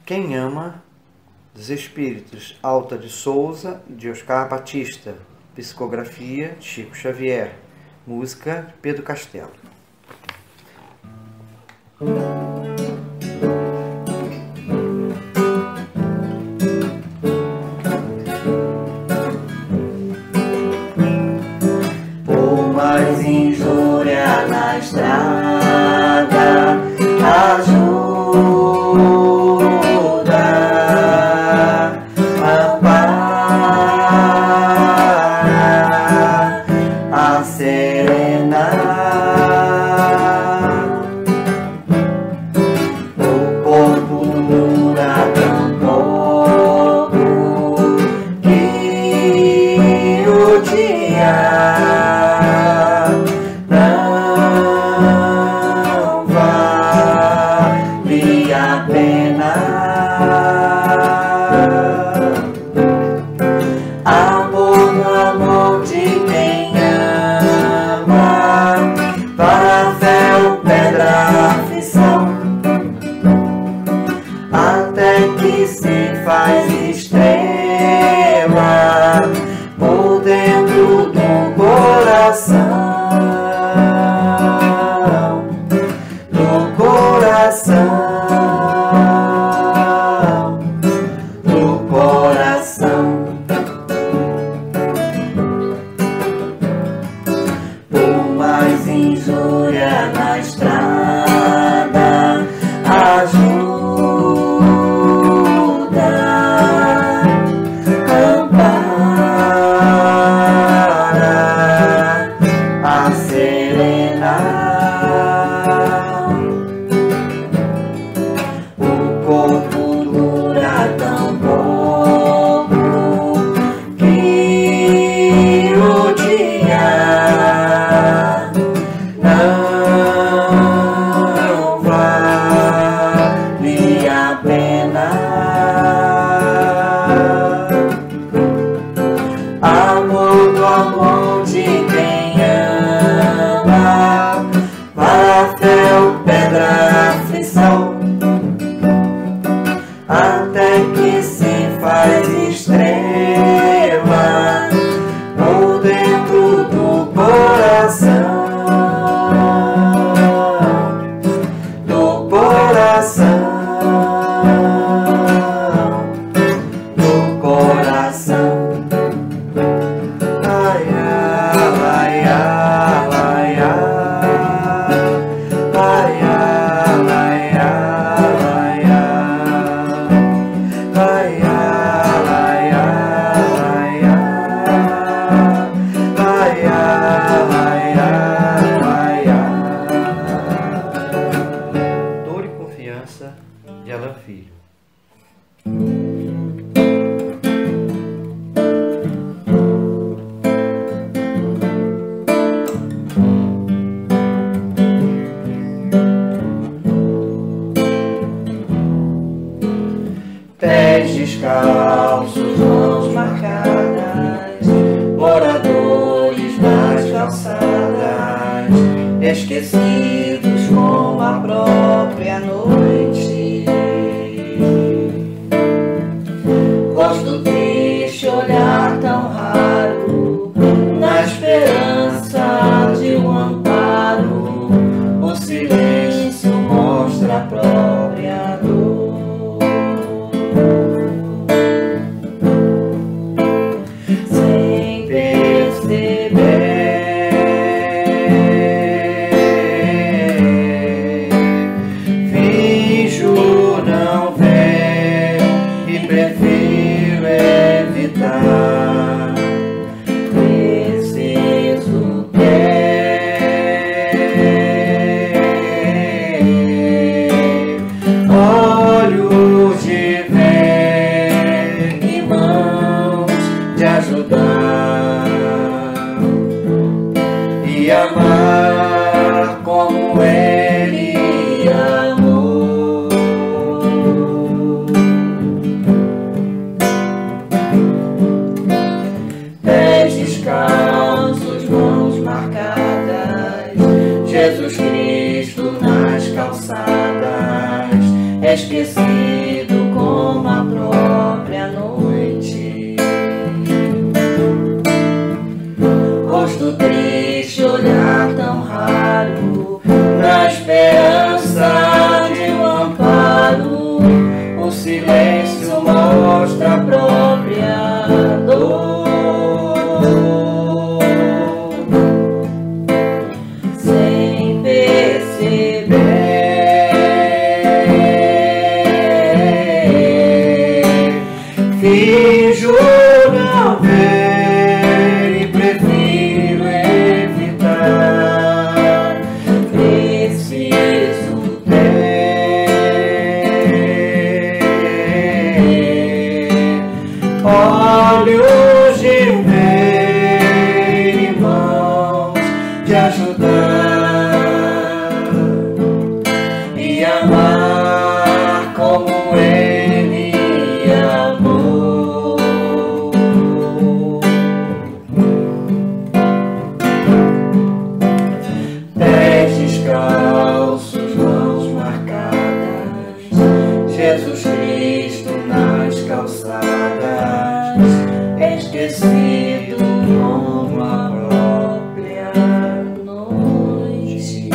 Quem Ama, dos Espíritos, Alta de Souza, de Oscar Batista, psicografia de Chico Xavier, música de Pedro Castelo. Por mais injúria na estrada, ajuda, ampara, acerenar. O corpo dura tão pouco que o dia não vale a pena. Amor no amor de quem ama, para ferro, pedra, aflição, até que se faz estrela por dentro do coração, do coração, do coração. Por mais injúria na estrada, ajuda, ampara, acerenar. O corpo dura tão pouco que o dia não vale a pena. Amor do amor de quem ama, para ferro, pedra, aflição, até que se faz estrela por dentro do coração, do coração, do coração. Ai, ai, ai, ai, ai, ai, ai, Dor e Confiança, de Alan Filho. Pés descalços, mãos marcadas, moradores nas calçadas, esquecidos como a própria noite. Gosto triste, olhar tão raro, na esperança de um amparo, o silêncio mostra a própria dor. Sem perceber, finjo não ver e prefiro evitar. sem perceber. Finjo não ver e prefiro evitar. Preciso ter olhos de ver e mãos de ajudar e amar como Ele amou. Pés descalços, mãos marcadas, Jesus Cristo nas calçadas, esquecido como a própria noite.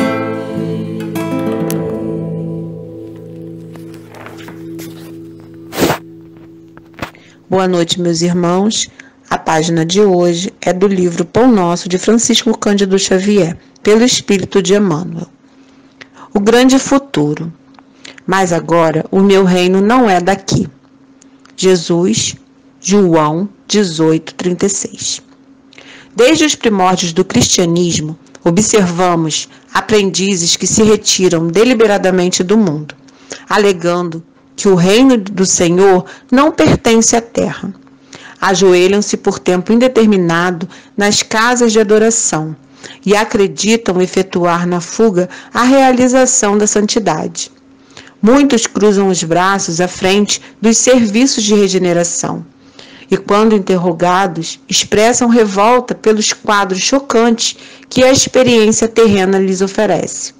Boa noite, meus irmãos. A página de hoje é do livro Pão Nosso, de Francisco Cândido Xavier, pelo Espírito de Emmanuel. O grande futuro. Mas agora o meu reino não é daqui. Jesus, João 18:36. Desde os primórdios do cristianismo, observamos aprendizes que se retiram deliberadamente do mundo, alegando que o reino do Senhor não pertence à terra. Ajoelham-se por tempo indeterminado nas casas de adoração e acreditam efetuar na fuga a realização da santidade. Muitos cruzam os braços à frente dos serviços de regeneração e, quando interrogados, expressam revolta pelos quadros chocantes que a experiência terrena lhes oferece.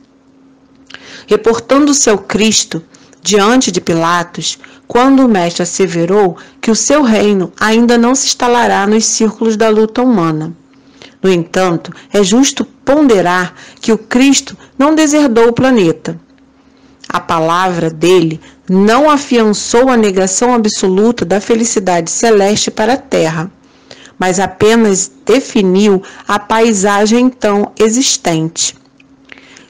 Reportando-se ao Cristo, diante de Pilatos, quando o mestre asseverou que o seu reino ainda não se instalará nos círculos da luta humana. No entanto, é justo ponderar que o Cristo não deserdou o planeta. A palavra dele não afiançou a negação absoluta da felicidade celeste para a terra, mas apenas definiu a paisagem então existente,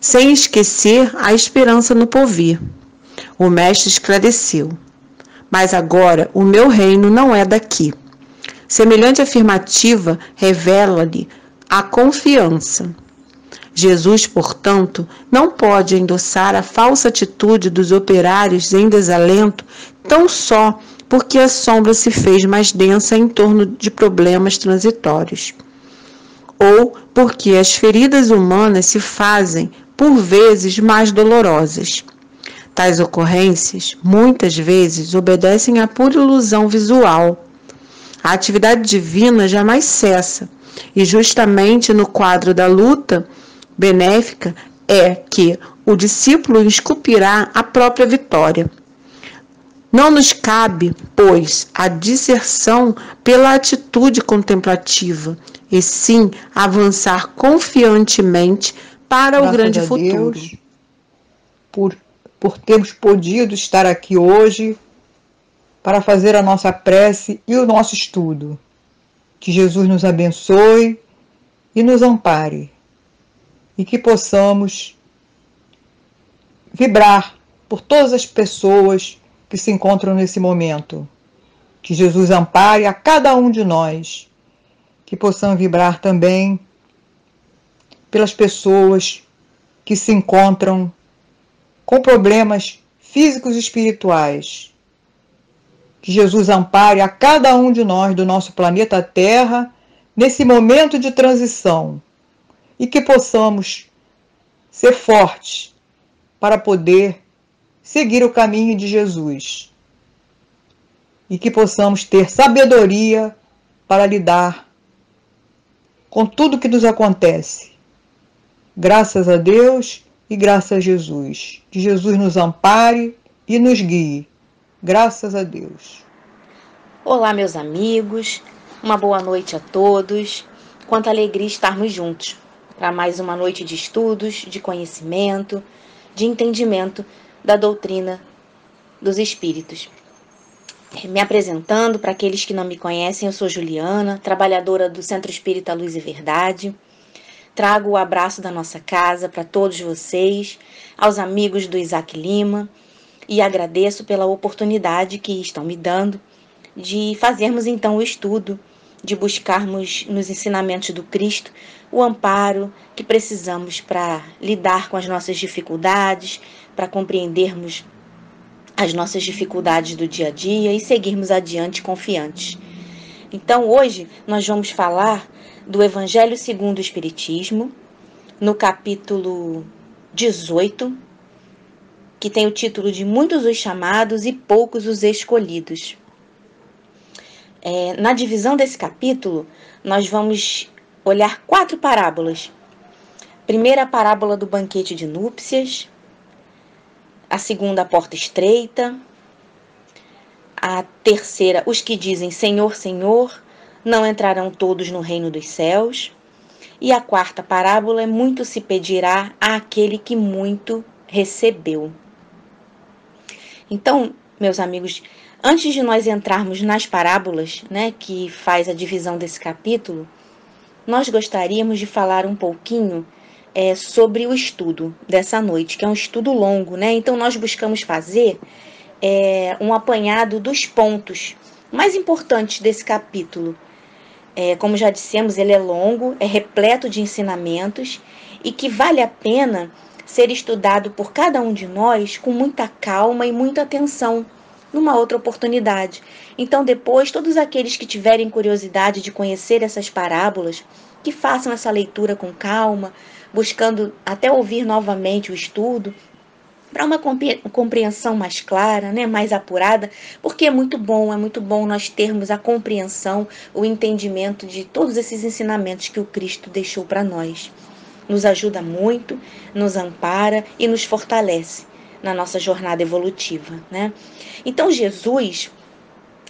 sem esquecer a esperança no porvir. O mestre esclareceu: mas agora o meu reino não é daqui. Semelhante afirmativa revela-lhe a confiança. Jesus, portanto, não pode endossar a falsa atitude dos operários em desalento tão só porque a sombra se fez mais densa em torno de problemas transitórios, ou porque as feridas humanas se fazem, por vezes, mais dolorosas. Tais ocorrências, muitas vezes, obedecem à pura ilusão visual. A atividade divina jamais cessa, e justamente no quadro da luta benéfica é que o discípulo esculpirá a própria vitória. Não nos cabe, pois, a disserção pela atitude contemplativa, e sim avançar confiantemente para o grande futuro. Deus, por termos podido estar aqui hoje para fazer a nossa prece e o nosso estudo. Que Jesus nos abençoe e nos ampare, e que possamos vibrar por todas as pessoas que se encontram nesse momento. Que Jesus ampare a cada um de nós, que possamos vibrar também pelas pessoas que se encontram com problemas físicos e espirituais. Que Jesus ampare a cada um de nós do nosso planeta Terra nesse momento de transição e que possamos ser fortes para poder seguir o caminho de Jesus e que possamos ter sabedoria para lidar com tudo que nos acontece. Graças a Deus e graças a Jesus. Que Jesus nos ampare e nos guie. Graças a Deus. Olá, meus amigos. Uma boa noite a todos. Quanta alegria estarmos juntos para mais uma noite de estudos, de conhecimento, de entendimento da doutrina dos Espíritos. Me apresentando, para aqueles que não me conhecem, eu sou Juliana, trabalhadora do Centro Espírita Luz e Verdade. Trago o abraço da nossa casa para todos vocês, aos amigos do Isaac Lima, e agradeço pela oportunidade que estão me dando de fazermos então o estudo, de buscarmos nos ensinamentos do Cristo o amparo que precisamos para lidar com as nossas dificuldades, para compreendermos as nossas dificuldades do dia a dia e seguirmos adiante confiantes. Então hoje nós vamos falar do Evangelho segundo o Espiritismo, no capítulo 18, que tem o título de Muitos os chamados e poucos os escolhidos. Na divisão desse capítulo, nós vamos olhar 4 parábolas. Primeira, a parábola do banquete de núpcias. A segunda, a porta estreita. A terceira, os que dizem Senhor, Senhor, não entrarão todos no reino dos céus. E a quarta parábola é muito se pedirá àquele que muito recebeu. Então, meus amigos, antes de nós entrarmos nas parábolas, que faz a divisão desse capítulo, nós gostaríamos de falar um pouquinho sobre o estudo dessa noite, que é um estudo longo, Então nós buscamos fazer um apanhado dos pontos mais importantes desse capítulo. Como já dissemos, ele é longo, é repleto de ensinamentos e que vale a pena ser estudado por cada um de nós com muita calma e muita atenção, numa outra oportunidade. Então depois, todos aqueles que tiverem curiosidade de conhecer essas parábolas, que façam essa leitura com calma, buscando até ouvir novamente o estudo, para uma compreensão mais clara, mais apurada, porque é muito bom nós termos a compreensão, o entendimento de todos esses ensinamentos que o Cristo deixou para nós. Nos ajuda muito, nos ampara e nos fortalece na nossa jornada evolutiva, Então Jesus,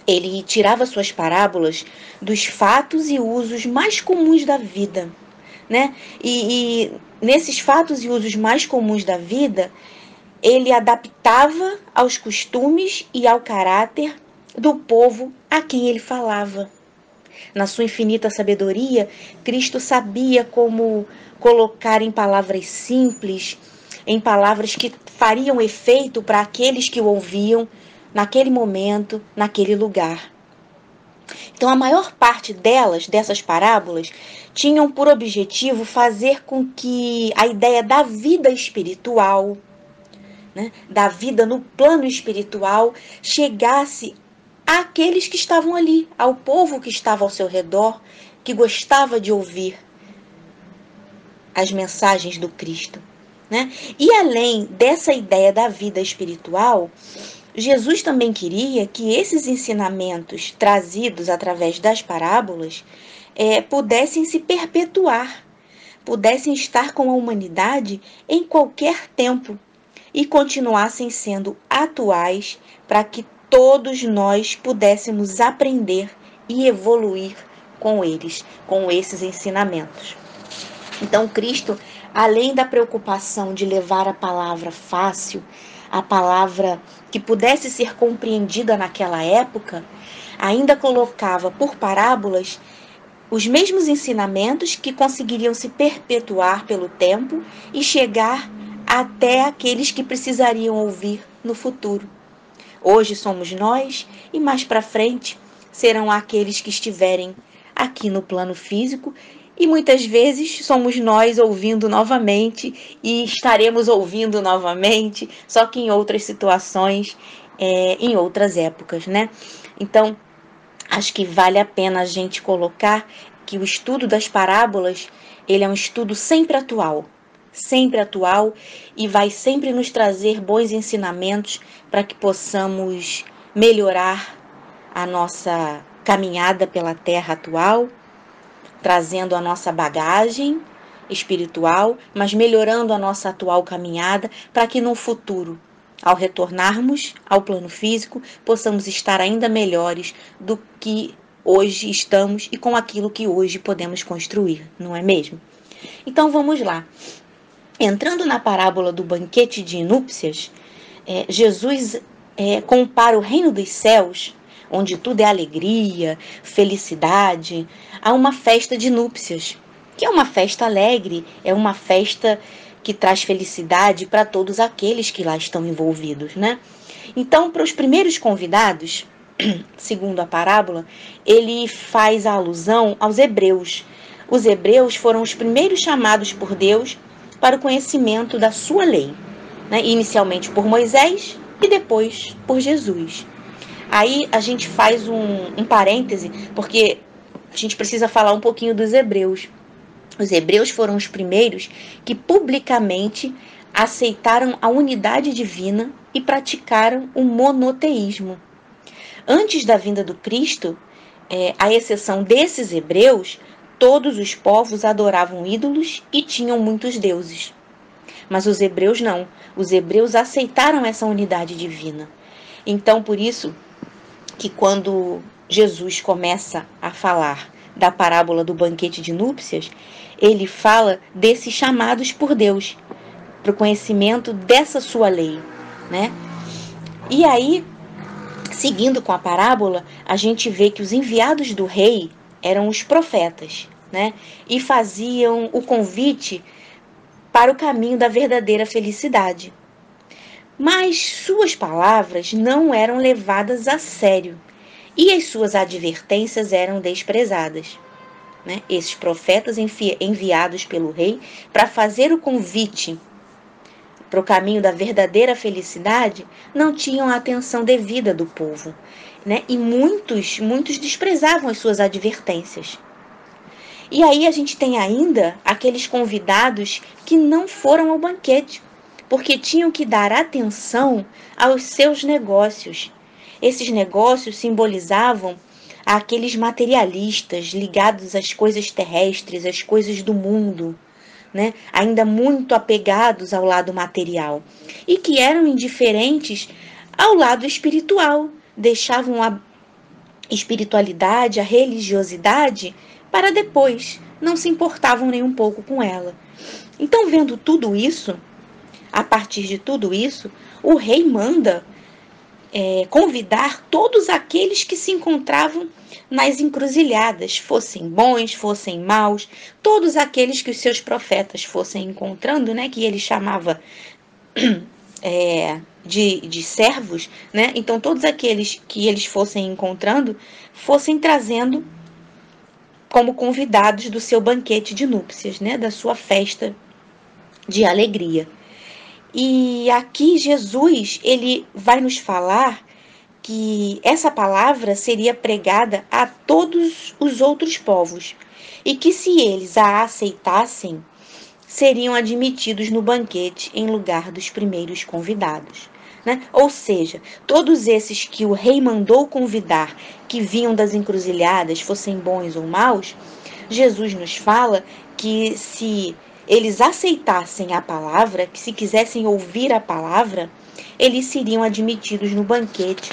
ele tirava suas parábolas dos fatos e usos mais comuns da vida, E nesses fatos e usos mais comuns da vida, ele adaptava aos costumes e ao caráter do povo a quem ele falava. Na sua infinita sabedoria, Cristo sabia como colocar em palavras simples, em palavras que fariam efeito para aqueles que o ouviam naquele momento, naquele lugar. Então, a maior parte dessas parábolas, tinham por objetivo fazer com que a ideia da vida espiritual, da vida no plano espiritual, chegasse àqueles que estavam ali, ao povo que estava ao seu redor, que gostava de ouvir as mensagens do Cristo. E além dessa ideia da vida espiritual, Jesus também queria que esses ensinamentos trazidos através das parábolas pudessem se perpetuar, pudessem estar com a humanidade em qualquer tempo e continuassem sendo atuais para que todos nós pudéssemos aprender e evoluir com eles, com esses ensinamentos. Então, Cristo, além da preocupação de levar a palavra fácil, a palavra que pudesse ser compreendida naquela época, ainda colocava por parábolas os mesmos ensinamentos que conseguiriam se perpetuar pelo tempo e chegar até aqueles que precisariam ouvir no futuro. Hoje somos nós e mais para frente serão aqueles que estiverem aqui no plano físico e muitas vezes somos nós ouvindo novamente e estaremos ouvindo novamente, só que em outras situações, em outras épocas, Então, acho que vale a pena a gente colocar que o estudo das parábolas, ele é um estudo sempre atual e vai sempre nos trazer bons ensinamentos para que possamos melhorar a nossa caminhada pela Terra atual, trazendo a nossa bagagem espiritual, mas melhorando a nossa atual caminhada para que no futuro, ao retornarmos ao plano físico, possamos estar ainda melhores do que hoje estamos e com aquilo que hoje podemos construir, não é mesmo? Então vamos lá. Entrando na parábola do banquete de núpcias, Jesus compara o reino dos céus onde tudo é alegria, felicidade, a uma festa de núpcias, que é uma festa alegre, é uma festa que traz felicidade para todos aqueles que lá estão envolvidos, né? Então, para os primeiros convidados, segundo a parábola, ele faz a alusão aos hebreus. Os hebreus foram os primeiros chamados por Deus para o conhecimento da sua lei, né? Inicialmente por Moisés e depois por Jesus. Aí a gente faz um parêntese, porque a gente precisa falar um pouquinho dos hebreus. Os hebreus foram os primeiros que publicamente aceitaram a unidade divina e praticaram o monoteísmo. Antes da vinda do Cristo, à exceção desses hebreus, todos os povos adoravam ídolos e tinham muitos deuses. Mas os hebreus não. Os hebreus aceitaram essa unidade divina. Então, por isso que quando Jesus começa a falar da parábola do banquete de núpcias, ele fala desses chamados por Deus para o conhecimento dessa sua lei, né? E aí, seguindo com a parábola, a gente vê que os enviados do rei eram os profetas, né? E faziam o convite para o caminho da verdadeira felicidade. Mas suas palavras não eram levadas a sério e as suas advertências eram desprezadas, né? Esses profetas enviados pelo rei para fazer o convite para o caminho da verdadeira felicidade não tinham a atenção devida do povo, né? E muitos desprezavam as suas advertências. E aí a gente tem ainda aqueles convidados que não foram ao banquete, porque tinham que dar atenção aos seus negócios. Esses negócios simbolizavam aqueles materialistas ligados às coisas terrestres, às coisas do mundo, né? Ainda muito apegados ao lado material e que eram indiferentes ao lado espiritual, deixavam a espiritualidade, a religiosidade para depois, não se importavam nem um pouco com ela. Então, vendo tudo isso, a partir de tudo isso, o rei manda convidar todos aqueles que se encontravam nas encruzilhadas, fossem bons, fossem maus, todos aqueles que os seus profetas fossem encontrando, né, que ele chamava de servos, né? Então todos aqueles que eles fossem encontrando, fossem trazendo como convidados do seu banquete de núpcias, né, da sua festa de alegria. E aqui Jesus, ele vai nos falar que essa palavra seria pregada a todos os outros povos e que se eles a aceitassem, seriam admitidos no banquete em lugar dos primeiros convidados, né? Ou seja, todos esses que o rei mandou convidar, que vinham das encruzilhadas, fossem bons ou maus, Jesus nos fala que se eles aceitassem a palavra, que se quisessem ouvir a palavra, eles seriam admitidos no banquete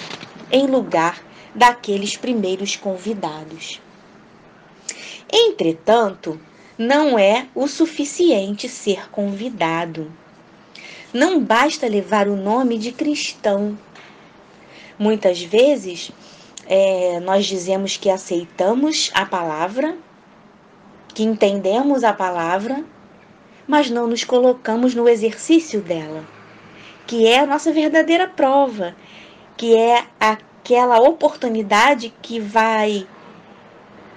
em lugar daqueles primeiros convidados. Entretanto, não é o suficiente ser convidado. Não basta levar o nome de cristão. Muitas vezes, nós dizemos que aceitamos a palavra, que entendemos a palavra, mas não nos colocamos no exercício dela, que é a nossa verdadeira prova, que é aquela oportunidade que vai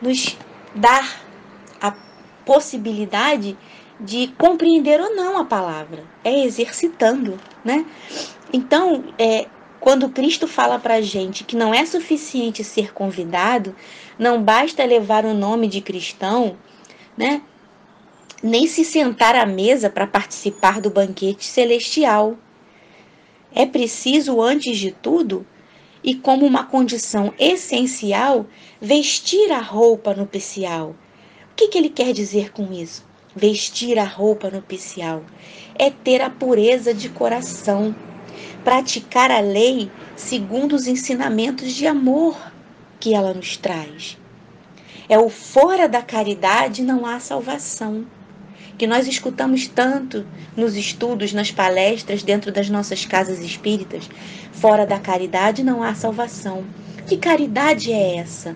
nos dar a possibilidade de compreender ou não a palavra, exercitando, né? Então, quando Cristo fala para a gente que não é suficiente ser convidado, não basta levar o nome de cristão, né? Nem se sentar à mesa para participar do banquete celestial. É preciso, antes de tudo, e como uma condição essencial, vestir a roupa nupcial. O que ele quer dizer com isso? Vestir a roupa nupcial é ter a pureza de coração, praticar a lei segundo os ensinamentos de amor que ela nos traz. É o fora da caridade não há salvação, que nós escutamos tanto nos estudos, nas palestras, dentro das nossas casas espíritas. Fora da caridade não há salvação. Que caridade é essa?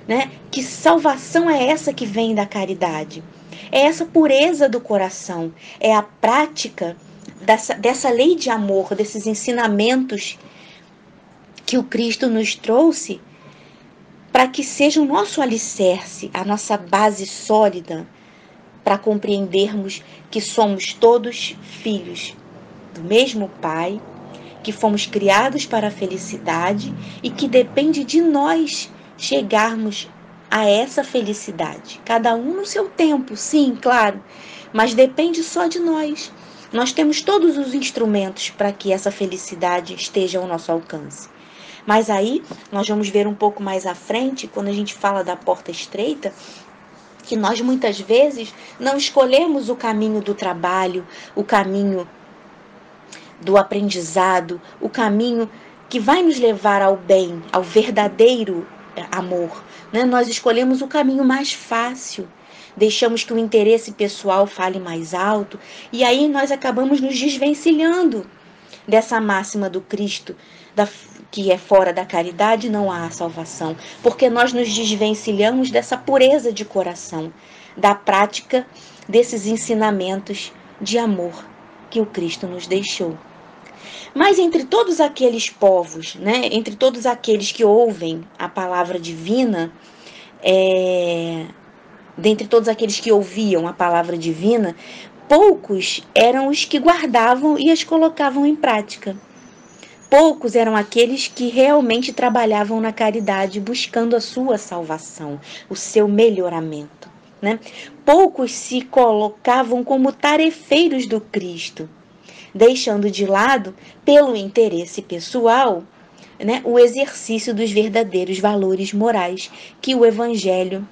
Né? Que salvação é essa que vem da caridade? É essa pureza do coração, é a prática dessa lei de amor, desses ensinamentos que o Cristo nos trouxe para que seja o nosso alicerce, a nossa base sólida, para compreendermos que somos todos filhos do mesmo Pai, que fomos criados para a felicidade e que depende de nós chegarmos a essa felicidade. Cada um no seu tempo, sim, claro, mas depende só de nós. Nós temos todos os instrumentos para que essa felicidade esteja ao nosso alcance. Mas aí, nós vamos ver um pouco mais à frente, quando a gente fala da porta estreita, que nós muitas vezes não escolhemos o caminho do trabalho, o caminho do aprendizado, o caminho que vai nos levar ao bem, ao verdadeiro amor, né? Nós escolhemos o caminho mais fácil, deixamos que o interesse pessoal fale mais alto, e aí nós acabamos nos desvencilhando dessa máxima do Cristo, que é fora da caridade não há salvação, porque nós nos desvencilhamos dessa pureza de coração, da prática desses ensinamentos de amor que o Cristo nos deixou. Mas entre todos aqueles povos, né, entre todos aqueles que ouvem a palavra divina, dentre todos aqueles que ouviam a palavra divina, poucos eram os que guardavam e as colocavam em prática. Poucos eram aqueles que realmente trabalhavam na caridade, buscando a sua salvação, o seu melhoramento, né? Poucos se colocavam como tarefeiros do Cristo, deixando de lado, pelo interesse pessoal, né, o exercício dos verdadeiros valores morais que o Evangelho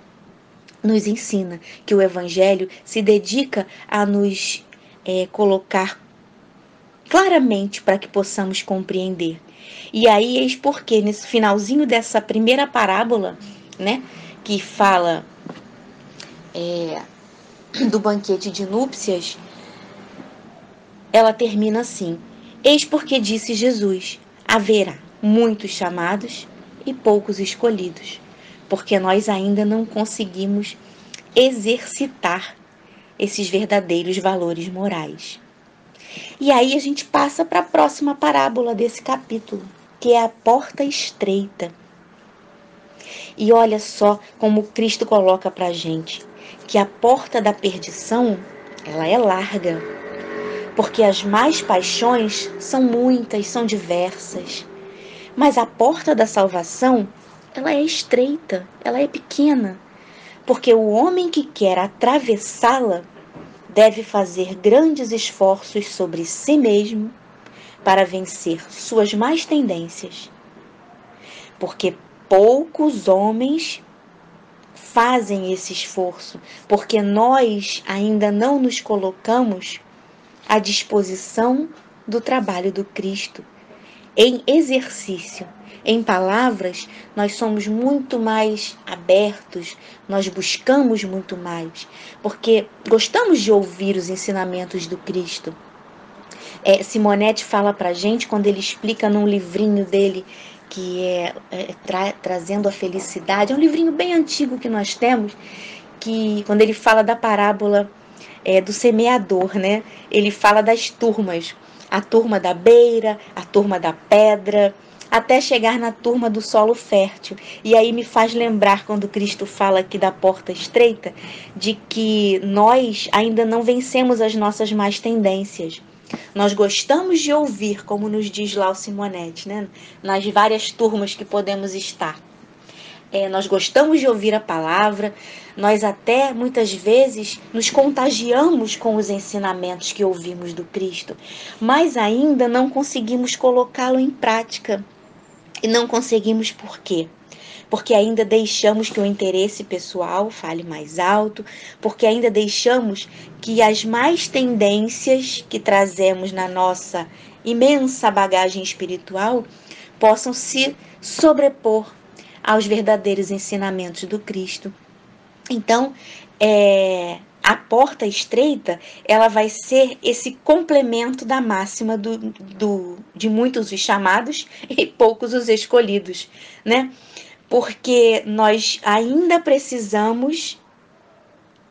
nos ensina, que o Evangelho se dedica a nos colocar claramente para que possamos compreender. E aí, eis porque, nesse finalzinho dessa primeira parábola, né, que fala do banquete de núpcias, ela termina assim: eis porque disse Jesus, haverá muitos chamados e poucos escolhidos, porque nós ainda não conseguimos exercitar esses verdadeiros valores morais. E aí a gente passa para a próxima parábola desse capítulo, que é a porta estreita. E olha só como Cristo coloca para a gente que a porta da perdição, ela é larga, porque as más paixões são muitas, são diversas. Mas a porta da salvação, ela é estreita, ela é pequena, porque o homem que quer atravessá-la deve fazer grandes esforços sobre si mesmo para vencer suas más tendências. Porque poucos homens fazem esse esforço, porque nós ainda não nos colocamos à disposição do trabalho do Cristo. Em exercício, em palavras, nós somos muito mais abertos, nós buscamos muito mais, porque gostamos de ouvir os ensinamentos do Cristo. Simonetti fala pra gente, quando ele explica num livrinho dele, que Trazendo a Felicidade, é um livrinho bem antigo que nós temos, que quando ele fala da parábola do semeador, né? Ele fala das turmas, a turma da beira, a turma da pedra, até chegar na turma do solo fértil. E aí me faz lembrar, quando Cristo fala aqui da porta estreita, de que nós ainda não vencemos as nossas más tendências. Nós gostamos de ouvir, como nos diz lá o Simonetti, né? Nas várias turmas que podemos estar. Nós gostamos de ouvir a palavra, nós até muitas vezes nos contagiamos com os ensinamentos que ouvimos do Cristo, mas ainda não conseguimos colocá-lo em prática. E não conseguimos por quê? Porque ainda deixamos que o interesse pessoal fale mais alto, porque ainda deixamos que as más tendências que trazemos na nossa imensa bagagem espiritual possam se sobrepor aos verdadeiros ensinamentos do Cristo. Então, a porta estreita, ela vai ser esse complemento da máxima de muitos os chamados e poucos os escolhidos, né? Porque nós ainda precisamos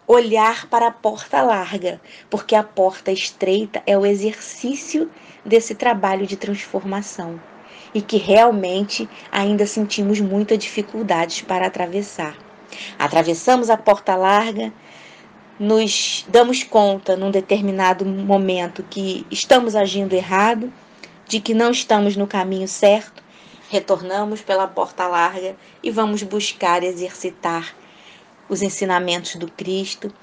olhar para a porta larga, porque a porta estreita é o exercício desse trabalho de transformação e que realmente ainda sentimos muitas dificuldades para atravessar. Atravessamos a porta larga, nos damos conta num determinado momento que estamos agindo errado, de que não estamos no caminho certo, retornamos pela porta larga e vamos buscar exercitar os ensinamentos do Cristo,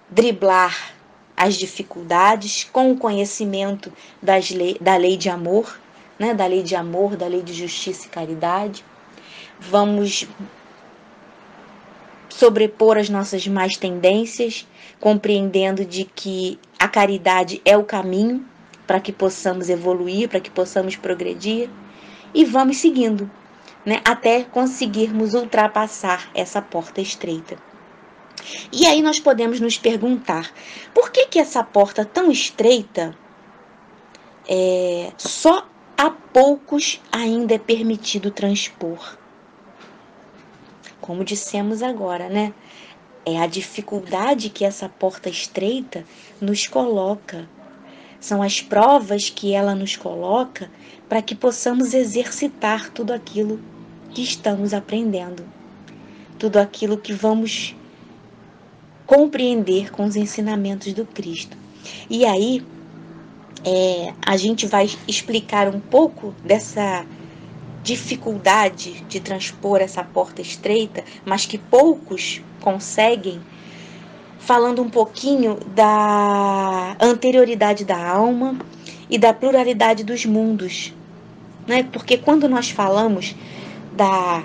driblar as dificuldades com o conhecimento da lei de amor, né? Da lei de amor, da lei de justiça e caridade. Vamos sobrepor as nossas más tendências, compreendendo de que a caridade é o caminho para que possamos evoluir, para que possamos progredir, e vamos seguindo, né, até conseguirmos ultrapassar essa porta estreita. E aí nós podemos nos perguntar, por que essa porta tão estreita, só a poucos ainda é permitido transpor? Como dissemos agora, né? É a dificuldade que essa porta estreita nos coloca. São as provas que ela nos coloca para que possamos exercitar tudo aquilo que estamos aprendendo. Tudo aquilo que vamos compreender com os ensinamentos do Cristo. E aí, a gente vai explicar um pouco dessa dificuldade de transpor essa porta estreita, mas que poucos conseguem, falando um pouquinho da anterioridade da alma e da pluralidade dos mundos, né? Porque quando nós falamos da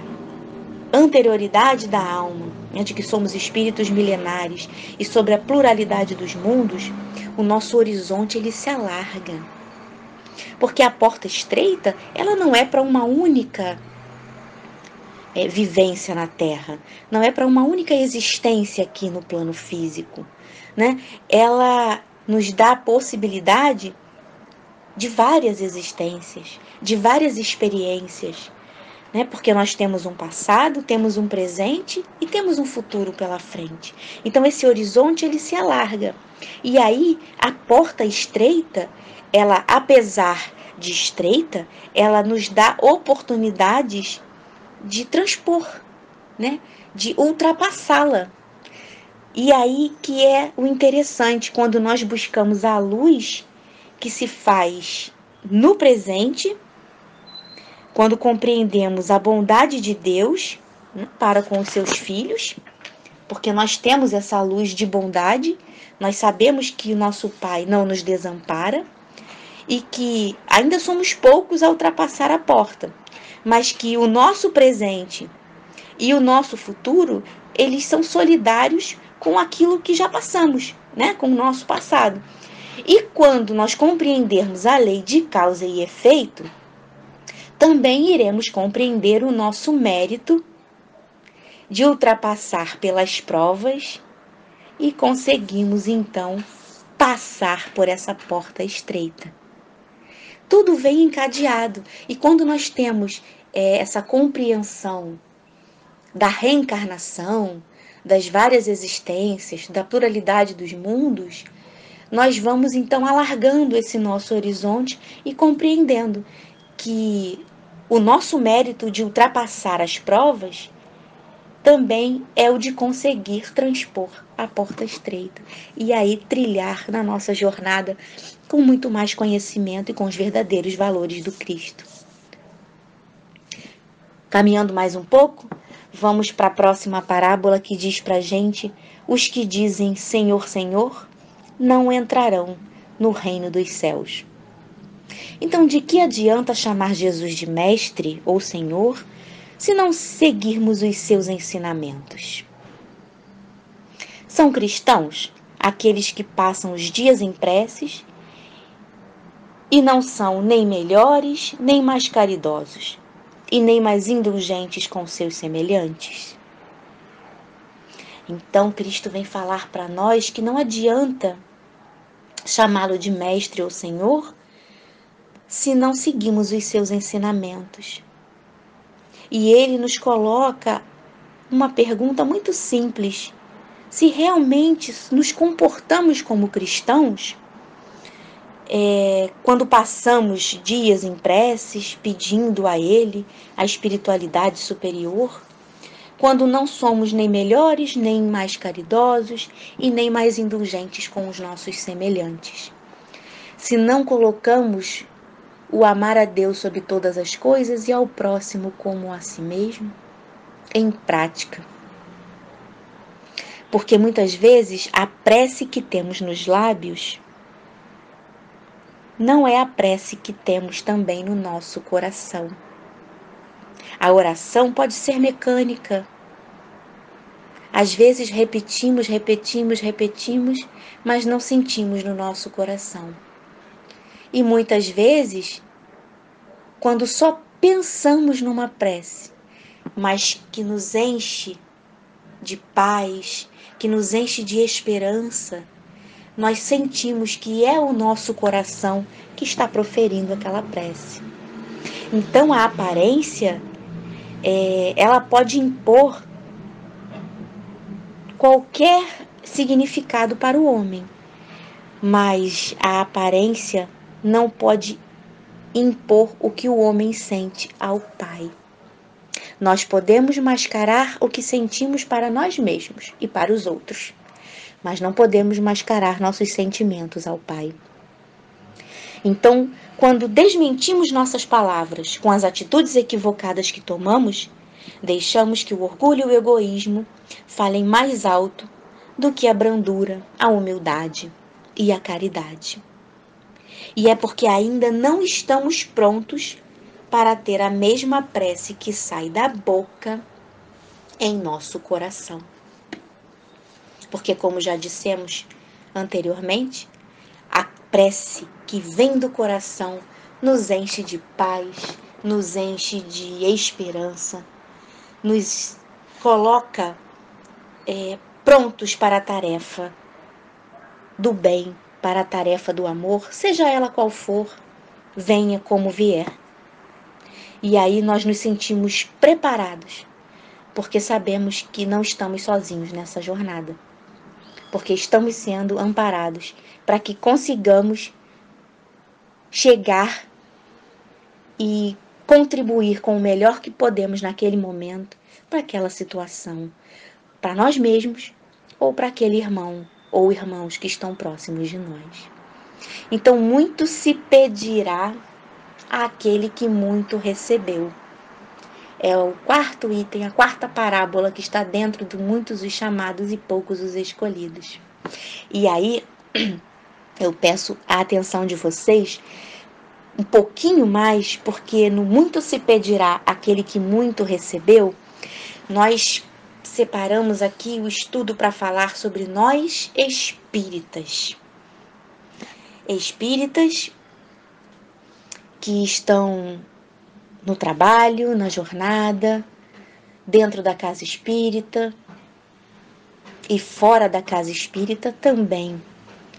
anterioridade da alma, né, de que somos espíritos milenares, e sobre a pluralidade dos mundos, o nosso horizonte ele se alarga. Porque a porta estreita, ela não é para uma única vivência na Terra, não é para uma única existência aqui no plano físico, né? Ela nos dá a possibilidade de várias existências, de várias experiências, né? Porque nós temos um passado, temos um presente e temos um futuro pela frente. Então esse horizonte ele se alarga. E aí a porta estreita, ela, apesar de estreita, ela nos dá oportunidades de transpor, né? De ultrapassá-la. E aí que é o interessante, quando nós buscamos a luz que se faz no presente, quando compreendemos a bondade de Deus, né, para com os seus filhos, porque nós temos essa luz de bondade, nós sabemos que o nosso Pai não nos desampara e que ainda somos poucos a ultrapassar a porta, mas que o nosso presente e o nosso futuro, eles são solidários com aquilo que já passamos, né, com o nosso passado. E quando nós compreendermos a lei de causa e efeito, também iremos compreender o nosso mérito de ultrapassar pelas provas e conseguimos, então, passar por essa porta estreita. Tudo vem encadeado. E quando nós temos essa compreensão da reencarnação, das várias existências, da pluralidade dos mundos, nós vamos, então, alargando esse nosso horizonte e compreendendo que o nosso mérito de ultrapassar as provas também é o de conseguir transpor a porta estreita e aí trilhar na nossa jornada com muito mais conhecimento e com os verdadeiros valores do Cristo. Caminhando mais um pouco, vamos para a próxima parábola que diz para a gente: os que dizem Senhor, Senhor, não entrarão no reino dos céus. Então, de que adianta chamar Jesus de Mestre ou Senhor, se não seguirmos os seus ensinamentos? São cristãos aqueles que passam os dias em preces e não são nem melhores, nem mais caridosos, e nem mais indulgentes com seus semelhantes. Então Cristo vem falar para nós que não adianta chamá-lo de mestre ou senhor se não seguimos os seus ensinamentos. E ele nos coloca uma pergunta muito simples: se realmente nos comportamos como cristãos, quando passamos dias em preces, pedindo a Ele a espiritualidade superior, quando não somos nem melhores, nem mais caridosos e nem mais indulgentes com os nossos semelhantes. Se não colocamos o amar a Deus sobre todas as coisas e ao próximo como a si mesmo em prática. Porque muitas vezes a prece que temos nos lábios não é a prece que temos também no nosso coração. A oração pode ser mecânica. Às vezes repetimos, mas não sentimos no nosso coração. E muitas vezes, quando só pensamos numa prece, mas que nos enche de paz, que nos enche de esperança, nós sentimos que é o nosso coração que está proferindo aquela prece. Então a aparência, ela pode impor qualquer significado para o homem, mas a aparência não pode impor o que o homem sente ao Pai. Nós podemos mascarar o que sentimos para nós mesmos e para os outros, mas não podemos mascarar nossos sentimentos ao Pai. Então, quando desmentimos nossas palavras com as atitudes equivocadas que tomamos, deixamos que o orgulho e o egoísmo falem mais alto do que a brandura, a humildade e a caridade. E é porque ainda não estamos prontos para ter a mesma prece que sai da boca em nosso coração. Porque, como já dissemos anteriormente, a prece que vem do coração nos enche de paz, nos enche de esperança, nos coloca prontos para a tarefa do bem, para a tarefa do amor, seja ela qual for, venha como vier. E aí nós nos sentimos preparados, porque sabemos que não estamos sozinhos nessa jornada, porque estamos sendo amparados para que consigamos chegar e contribuir com o melhor que podemos naquele momento para aquela situação, para nós mesmos ou para aquele irmão ou irmãos que estão próximos de nós. Então, muito se pedirá àquele que muito recebeu. É o quarto item, a quarta parábola que está dentro de muitos os chamados e poucos os escolhidos. E aí, eu peço a atenção de vocês um pouquinho mais, porque no muito se pedirá àquele que muito recebeu, nós separamos aqui o estudo para falar sobre nós espíritas. Espíritas que estão no trabalho, na jornada, dentro da casa espírita e fora da casa espírita também.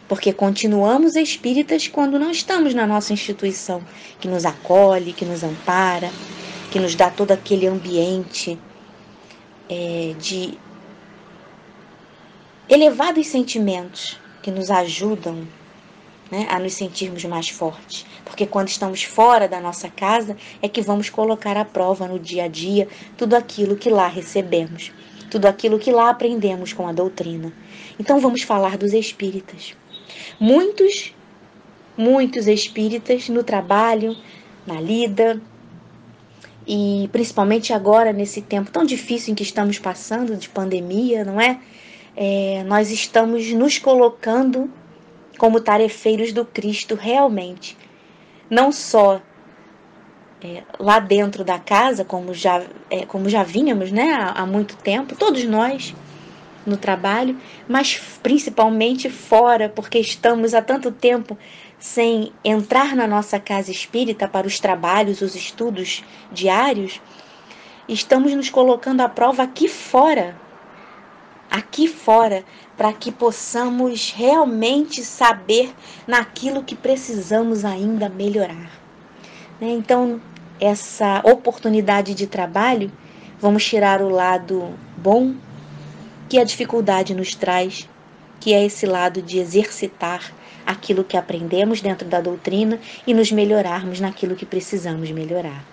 Porque continuamos espíritas quando não estamos na nossa instituição, que nos acolhe, que nos ampara, que nos dá todo aquele ambiente de elevados sentimentos que nos ajudam, né, a nos sentirmos mais fortes. Porque quando estamos fora da nossa casa é que vamos colocar à prova no dia a dia tudo aquilo que lá recebemos, tudo aquilo que lá aprendemos com a doutrina. Então vamos falar dos espíritas. Muitos espíritas no trabalho, na lida, e principalmente agora, nesse tempo tão difícil em que estamos passando, de pandemia, não é? Nós estamos nos colocando como tarefeiros do Cristo realmente. Não só lá dentro da casa, como já vínhamos, né, há muito tempo, todos nós, no trabalho, mas principalmente fora, porque estamos há tanto tempo sem entrar na nossa casa espírita para os trabalhos, os estudos diários, estamos nos colocando à prova aqui fora, aqui fora, para que possamos realmente saber naquilo que precisamos ainda melhorar. Então, essa oportunidade de trabalho, vamos tirar o lado bom que a dificuldade nos traz, que é esse lado de exercitar aquilo que aprendemos dentro da doutrina e nos melhorarmos naquilo que precisamos melhorar.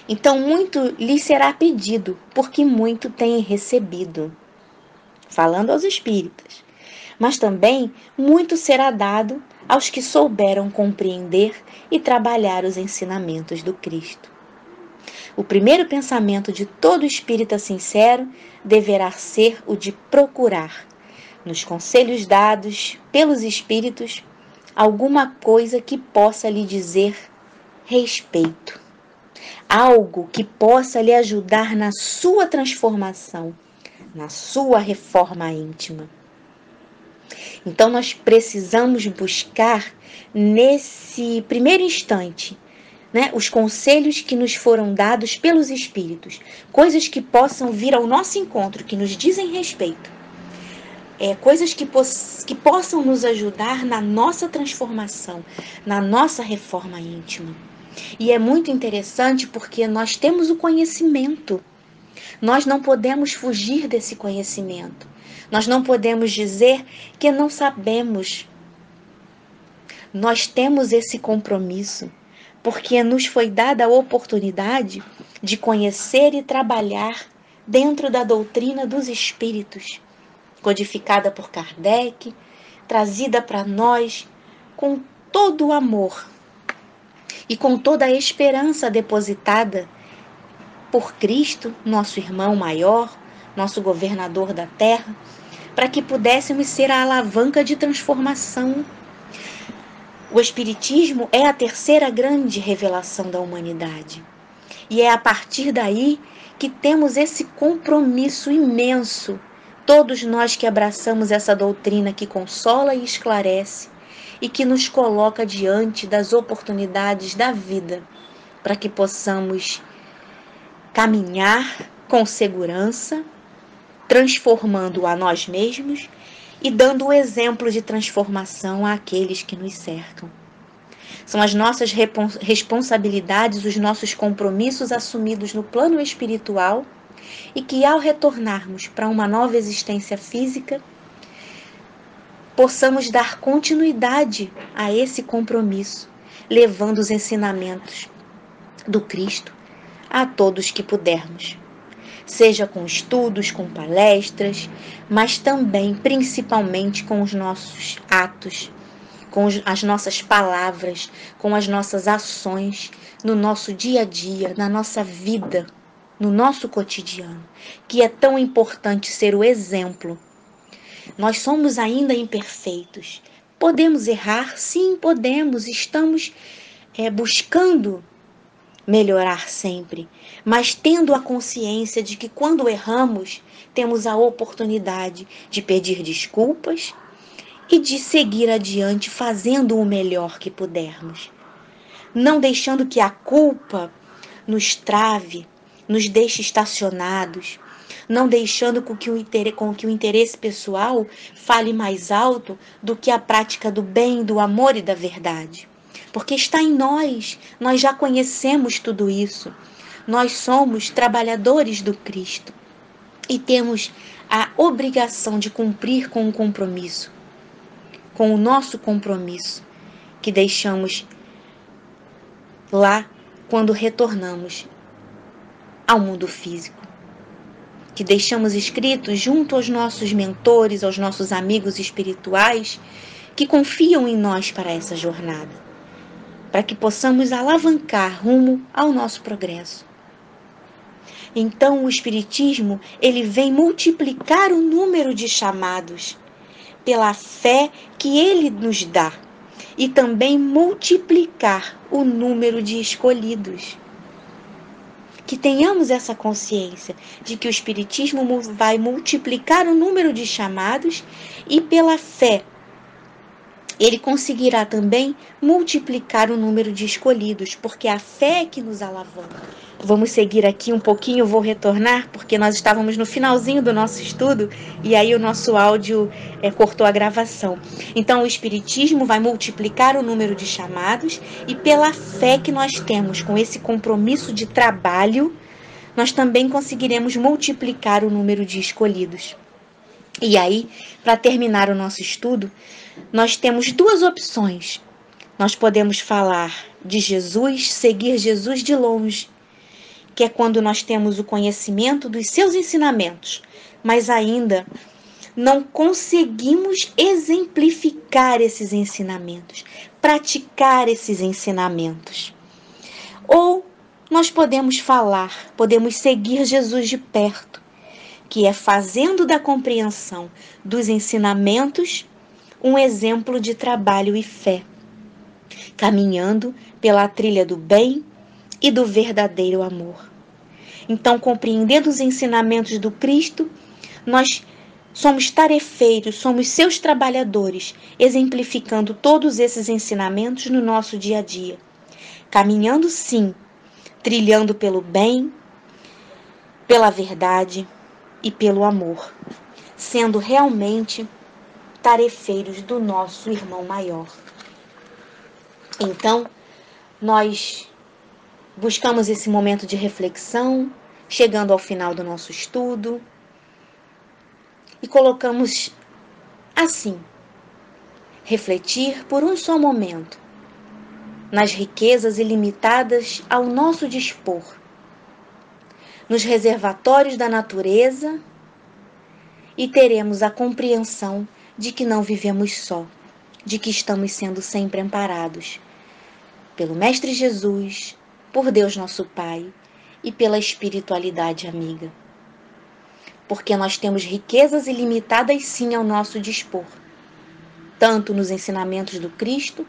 Então, muito lhes será pedido, porque muito têm recebido, falando aos espíritas. Mas também muito será dado aos que souberam compreender e trabalhar os ensinamentos do Cristo. O primeiro pensamento de todo espírita sincero deverá ser o de procurar, nos conselhos dados pelos espíritos, alguma coisa que possa lhe dizer respeito. Algo que possa lhe ajudar na sua transformação, na sua reforma íntima. Então nós precisamos buscar nesse primeiro instante, os conselhos que nos foram dados pelos espíritos, coisas que possam vir ao nosso encontro, que nos dizem respeito, coisas que possam nos ajudar na nossa transformação, na nossa reforma íntima. E é muito interessante porque nós temos o conhecimento, nós não podemos fugir desse conhecimento, nós não podemos dizer que não sabemos. Nós temos esse compromisso, porque nos foi dada a oportunidade de conhecer e trabalhar dentro da doutrina dos espíritos, codificada por Kardec, trazida para nós com todo o amor e com toda a esperança depositada por Cristo, nosso irmão maior, nosso governador da terra, para que pudéssemos ser a alavanca de transformação. O Espiritismo é a terceira grande revelação da humanidade. E é a partir daí que temos esse compromisso imenso, todos nós que abraçamos essa doutrina que consola e esclarece e que nos coloca diante das oportunidades da vida, para que possamos caminhar com segurança, transformando a nós mesmos e dando o exemplo de transformação àqueles que nos cercam. São as nossas responsabilidades, os nossos compromissos assumidos no plano espiritual e que, ao retornarmos para uma nova existência física, possamos dar continuidade a esse compromisso, levando os ensinamentos do Cristo a todos que pudermos. Seja com estudos, com palestras, mas também, principalmente, com os nossos atos, com as nossas palavras, com as nossas ações, no nosso dia a dia, na nossa vida, no nosso cotidiano, que é tão importante ser o exemplo. Nós somos ainda imperfeitos. Podemos errar? Sim, podemos. Estamos buscando melhorar sempre, mas tendo a consciência de que quando erramos, temos a oportunidade de pedir desculpas e de seguir adiante fazendo o melhor que pudermos. Não deixando que a culpa nos trave, nos deixe estacionados, não deixando com que o interesse pessoal fale mais alto do que a prática do bem, do amor e da verdade. Porque está em nós já conhecemos tudo isso. Nós somos trabalhadores do Cristo e temos a obrigação de cumprir com o compromisso, com o nosso compromisso que deixamos lá quando retornamos ao mundo físico, que deixamos escritos junto aos nossos mentores, aos nossos amigos espirituais que confiam em nós para essa jornada, para que possamos alavancar rumo ao nosso progresso. Então o Espiritismo, ele vem multiplicar o número de chamados pela fé que ele nos dá e também multiplicar o número de escolhidos. Que tenhamos essa consciência de que o Espiritismo vai multiplicar o número de chamados e pela fé Ele conseguirá também multiplicar o número de escolhidos, porque a fé é que nos alavanca. Vamos seguir aqui um pouquinho, vou retornar, porque nós estávamos no finalzinho do nosso estudo e aí o nosso áudio cortou a gravação. Então, o Espiritismo vai multiplicar o número de chamados e pela fé que nós temos com esse compromisso de trabalho, nós também conseguiremos multiplicar o número de escolhidos. E aí, para terminar o nosso estudo, nós temos duas opções. Nós podemos falar de Jesus, seguir Jesus de longe, que é quando nós temos o conhecimento dos seus ensinamentos, mas ainda não conseguimos exemplificar esses ensinamentos, praticar esses ensinamentos. Ou nós podemos falar, podemos seguir Jesus de perto, que é fazendo da compreensão dos ensinamentos um exemplo de trabalho e fé, caminhando pela trilha do bem e do verdadeiro amor. Então, compreendendo os ensinamentos do Cristo, nós somos tarefeiros, somos seus trabalhadores, exemplificando todos esses ensinamentos no nosso dia a dia. Caminhando sim, trilhando pelo bem, pela verdade e pelo amor, sendo realmente tarefeiros do nosso irmão maior. Então, nós buscamos esse momento de reflexão, chegando ao final do nosso estudo, e colocamos assim: refletir por um só momento nas riquezas ilimitadas ao nosso dispor, nos reservatórios da natureza, e teremos a compreensão de que não vivemos só, de que estamos sendo sempre amparados pelo Mestre Jesus, por Deus nosso Pai e pela espiritualidade amiga. Porque nós temos riquezas ilimitadas sim ao nosso dispor, tanto nos ensinamentos do Cristo,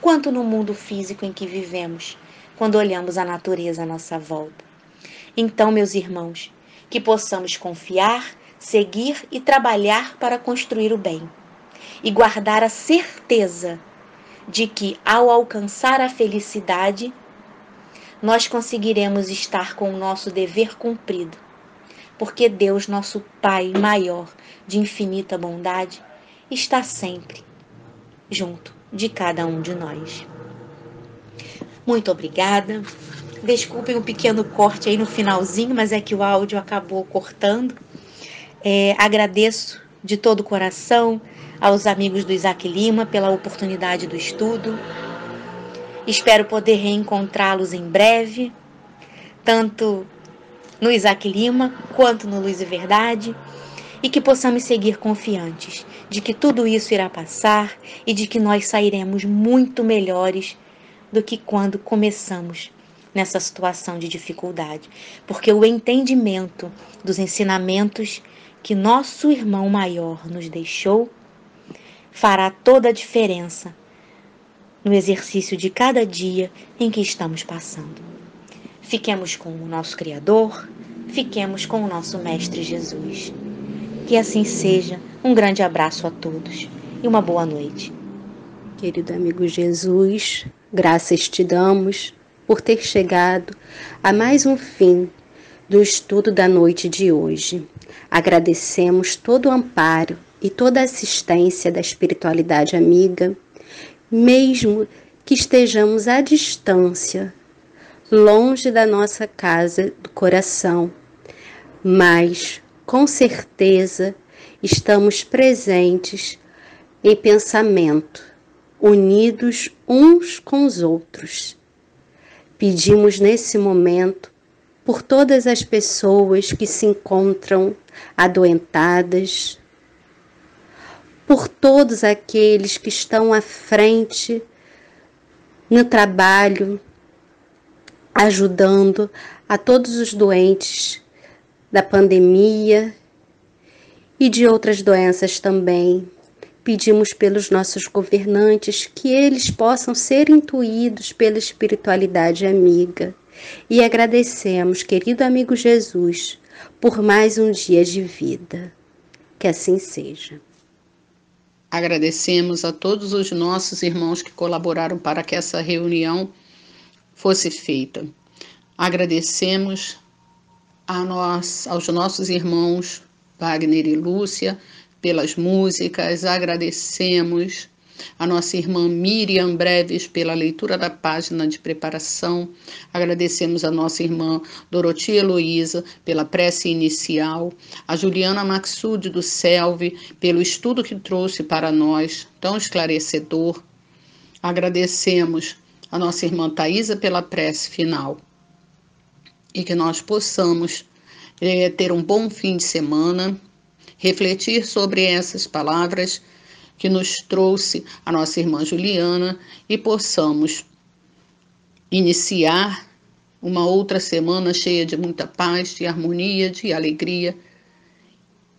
quanto no mundo físico em que vivemos, quando olhamos a natureza à nossa volta. Então, meus irmãos, que possamos confiar, seguir e trabalhar para construir o bem, e guardar a certeza de que, ao alcançar a felicidade, nós conseguiremos estar com o nosso dever cumprido, porque Deus, nosso Pai maior, de infinita bondade, está sempre junto de cada um de nós. Muito obrigada. Desculpem um pequeno corte aí no finalzinho, mas é que o áudio acabou cortando. Agradeço de todo o coração aos amigos do Isaac Lima pela oportunidade do estudo. Espero poder reencontrá-los em breve, tanto no Isaac Lima quanto no Luz e Verdade, e que possamos seguir confiantes de que tudo isso irá passar e de que nós sairemos muito melhores do que quando começamos nessa situação de dificuldade, porque o entendimento dos ensinamentos que nosso irmão maior nos deixou fará toda a diferença no exercício de cada dia em que estamos passando. Fiquemos com o nosso Criador, fiquemos com o nosso Mestre Jesus. Que assim seja. Um grande abraço a todos e uma boa noite. Querido amigo Jesus, graças te damos por ter chegado a mais um fim do estudo da noite de hoje. Agradecemos todo o amparo e toda a assistência da espiritualidade amiga, mesmo que estejamos à distância, longe da nossa casa do coração, mas com certeza estamos presentes em pensamento, unidos uns com os outros. Pedimos nesse momento por todas as pessoas que se encontram adoentadas, por todos aqueles que estão à frente no trabalho, ajudando a todos os doentes da pandemia e de outras doenças também. Pedimos pelos nossos governantes que eles possam ser intuídos pela espiritualidade amiga. E agradecemos, querido amigo Jesus, por mais um dia de vida. Que assim seja. Agradecemos a todos os nossos irmãos que colaboraram para que essa reunião fosse feita. Agradecemos aos nossos irmãos Wagner e Lúcia pelas músicas, agradecemos a nossa irmã Miriam Breves pela leitura da página de preparação, agradecemos a nossa irmã Dorotia Heloísa pela prece inicial, a Juliana Maxud do Selve pelo estudo que trouxe para nós, tão esclarecedor, agradecemos a nossa irmã Thaisa pela prece final, e que nós possamos ter um bom fim de semana, refletir sobre essas palavras que nos trouxe a nossa irmã Juliana e possamos iniciar uma outra semana cheia de muita paz, de harmonia, de alegria,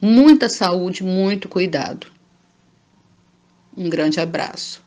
muita saúde, muito cuidado. Um grande abraço.